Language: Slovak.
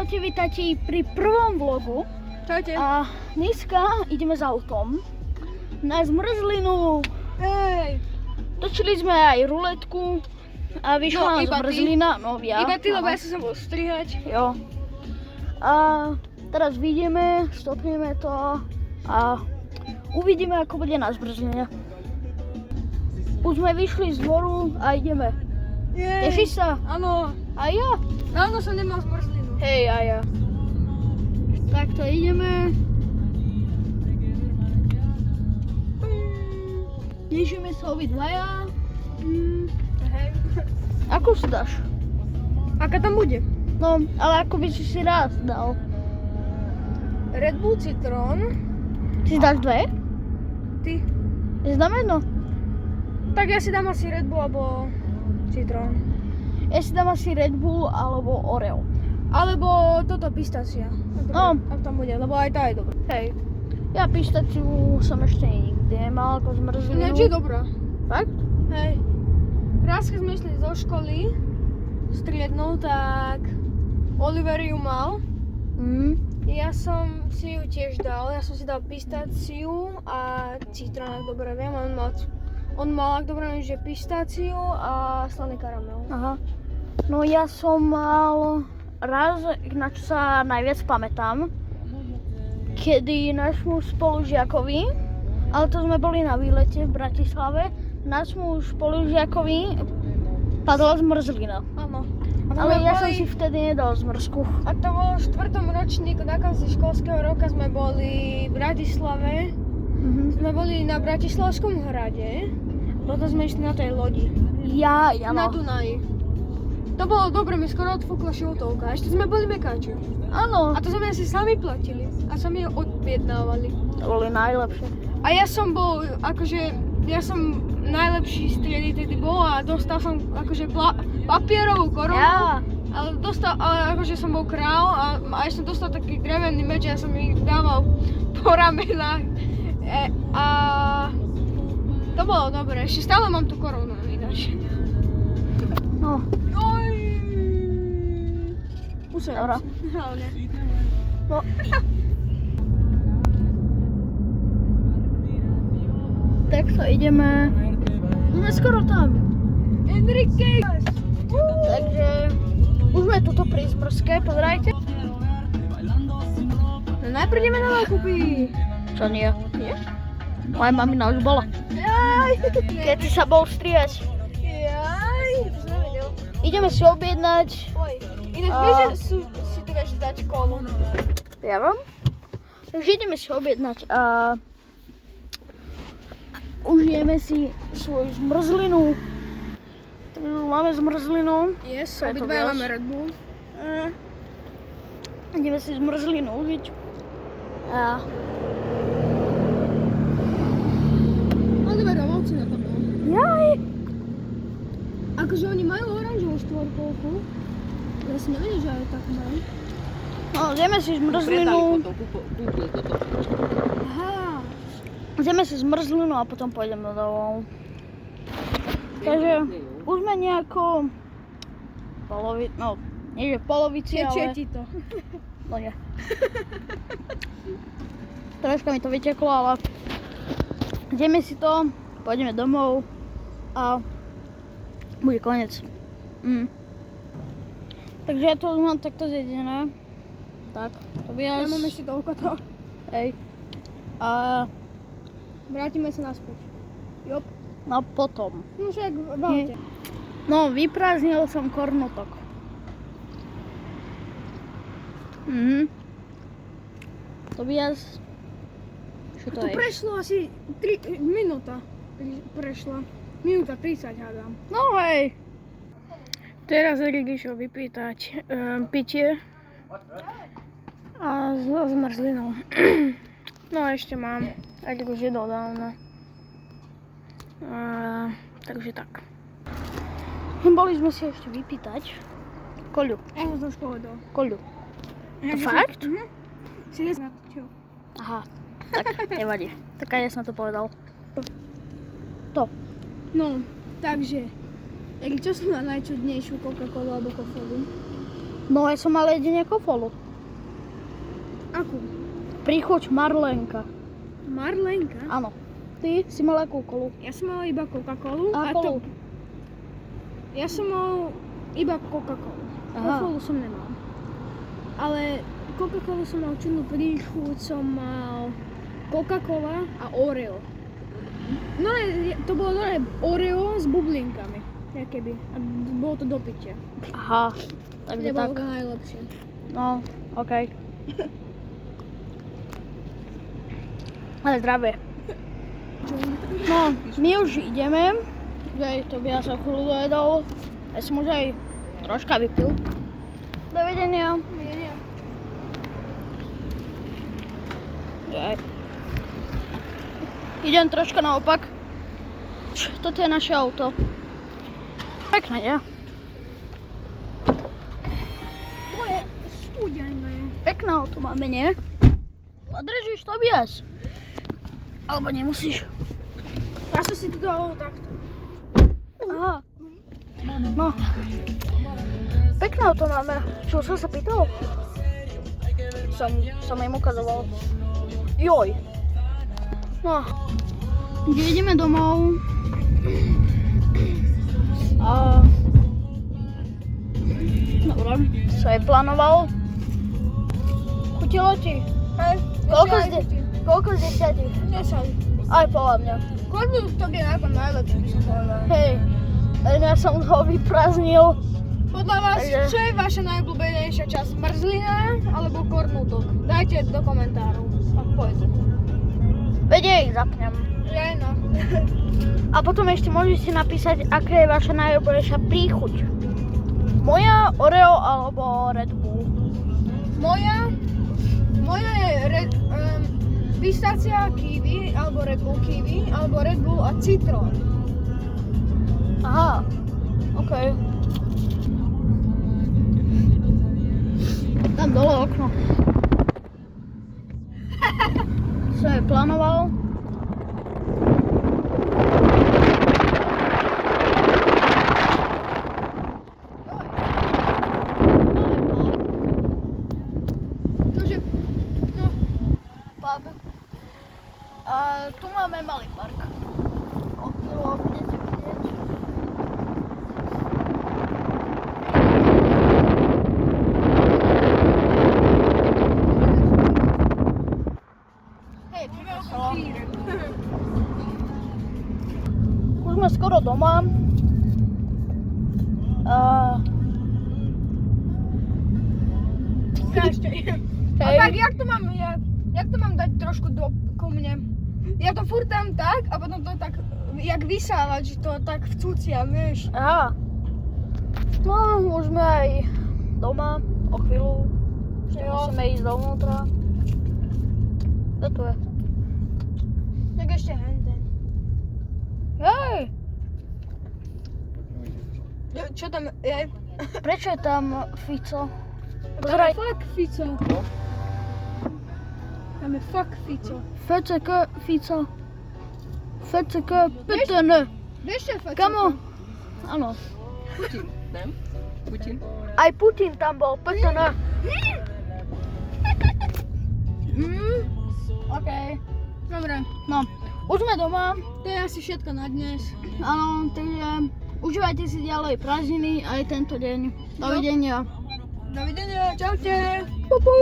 Čaute, vítajte pri prvom vlogu. Čaute. A dneska ideme s autom na zmrzlinu. Hej. Točili sme aj ruletku a vyšla nám zmrzlina. No ja. Iba ty, lebo ja som sa bol strihať. Jo. A teraz vyjdeme, stopneme to a uvidíme, ako bude na zmrzline. Už sme vyšli z dvoru a ideme. Tešíš sa? Áno. A ja? Dávno som nemal zmrzlinu. Hej, a ja. Tak to ideme. Tešíme sa obidvaja. Hej. Ako si dáš? Aká tam bude? No, ale ako by si rád dal? Red Bull Citrón. Si dáš dve? Ty. Si dám jedno? Tak ja si dám asi Red Bull alebo Citrón. Ja si dám asi Red Bull alebo Oreo. Alebo toto pistácia. No. Ak tam bude, lebo aj tá je dobrá. Hej. Ja pištaciu som ešte nikdy nemal ako zmrzlinu. Ináč je dobrá. Fakt? Hej. Raz, keď sme išli zo školy striednou, tak Oliver ju mal. Ja som si ju tiež dal. Ja som si dal pistáciu a citrón, ak dobre viem. On mal, ak dobre viem, že pistáciu a slaný karamel. Aha. No ja som mal raz, na čo sa najviac pamätám, kedy nášmu spolužiakovi, ale to sme boli na výlete v Bratislave, nášmu spolužiakovi padla zmrzlina. Áno. Ale ja som si vtedy nedal zmrzku. A to bolo v 4. ročníku, na konci školského roka sme boli v Bratislave. Sme boli na Bratislavskom hrade, potom sme išli na tej lodi. Ja Na Dunaji. To bolo dobre, mi skoro odfúkla šiltovka, ešte sme boli mekáči. Áno. A to sme asi sami platili a sami ju odviednávali. To boli najlepšie. A ja som bol, akože, ja som najlepší z triedy tedy bol a dostal som akože papierovú korunu. Ja. Ale akože som bol král a aj som dostal taký drevený meč a ja som ich dával po ramenách. A to bolo dobré, ešte stále mám tú korunu ináč. No. Userám Dobra. si, hlavne. No. Tak to ideme. Sme skoro tam. Enrique! Takže už sme tuto pri zmrzke, pozerajte. No najprv ideme na nákupy. Čo nie? Nie? Moja mamina už bola. Jaj! Keď si sa bol strihať. Jaj! To som nevedel. Ideme si objednať. Oj. Ináč vieš, že si tu vieš dať kolu. Ja vám? Takže ideme si objednať a užijeme si svoju zmrzlinu. Takže máme zmrzlinu. Yes, Preto obidvaja viac. máme Red Bull. Ideme si zmrzlinu užiť. A Oliver, ovci na tom. jaj! Akože oni majú oranžovú štvorkolku. Ja si nevedel, že aj tak majú. No, zjeme si zmrzlinu. Aha. Zjeme si zmrzlinu a potom pôjdeme domov. Takže už sme nejako nie že v polovici, Tečie ale ti to. no nie. Troška mi to vyteklo, ale zjeme si to, pôjdeme domov a bude koniec. Takže ja to už mám takto zjedené. Tak, to by Ja mám ešte toľko to. Hej. A Vrátime sa naspäť. Jop. no potom. No však v aute. No, vyprázdnil som kornotok. To by čo to To je? prešlo asi 3 minúta. Prešla. Minúta 30 hádam. No hej. Teraz Erik išiel vypýtať pitie. A so zmrzlinou. No a ešte mám. Erik už jedol dávno. Takže tak. Boli sme si ešte vypýtať koľu. Ja som už povedal. Koľu. To fakt? Si jesť na to, čo? Aha, tak nevadí. Tak aj ja som to povedal. To. No, takže. Erik, čo si má najčudnejšiu Coca-Colu alebo kofodu? No ja som mal jedine kofolu. Akú? Príchuť Marlenka. Marlenka? Áno. Ty si mal akú kolu? Ja som mal iba Coca-Colu A a to... kolu? Ja som mal iba Coca-Colu. Aha. Coca-Colu som nemal. Ale Coca-Colu som mal čudnú príchuť, som mal Coca-Cola a Oreo. No to bolo Oreo s bublinkami. Jakéby. A bolo to do pitia. Aha. Takže Nebolo tak. to najlepšie. No, okej. Ale zdravie. No, my už ideme. Hej, to by ja sa chvíľu dojedol. Ja som už aj troška vypil. Dovidenia. Nie. Hej. Idem troška naopak. Toto je naše auto. Pekné, nie? To je studené. Pekné auto máme, nie? A držíš to viac. Alebo nemusíš. Ja som si to dal takto. Aha. No. Pekné auto máme. Čo som sa pýtal? Som im ukazoval. Joj. No. Kde ideme domov? A... Dobre. Sa aj plánoval. Chutilo ti? Hej. Koľko z 10? 10. Aj podľa mňa. Kornul to je najlepšie, by som povedal. Hej. Ja som ho vyprázdnil. Podľa vás, čo je vaša najobľúbenejšia časť? Mrzlina alebo kornutok? Dajte do komentárov. A pojďte. Vedie ich zapnem. Ja no. A potom ešte môžete napísať, aká je vaša najobľúbenejšia príchuť. Moja, Oreo alebo Red Bull. Moja je pistácia kiwi, alebo Red Bull kiwi, alebo Red Bull a citrón. Aha, okej. Tam dole okno. Som je plánoval. Čože, no, Pub. A tu máme malý park. Okolo budete vidieť. Hej, prikresalo. Už sme skoro doma. ešte. A Hej. tak, jak to mám dať trošku ku mne? Ja to furt dám tak a potom to tak, jak vysávať, že to tak vcúcia, vieš? Aha. No, už sme aj doma o chvíľu. Ešte Jo. musíme ísť dovnútra. Kto tu je? Tak ešte henten. Hej! Čo tam je? Prečo je tam Fico? Tam je Pozeraj. fuck Fico. Tam je fuck Fico. FCK Fico. FCK PTN. Vieš čo je Fico? Kamo? Áno. Putin, ne? Putin. Aj Putin tam bol. PTN. OK. Dobre, No. Už sme doma. to je asi všetko na dnes. Áno, takže užívajte si ďalej prázdniny aj tento deň. Dovidenia. Dovidenia, čaute. Pupu.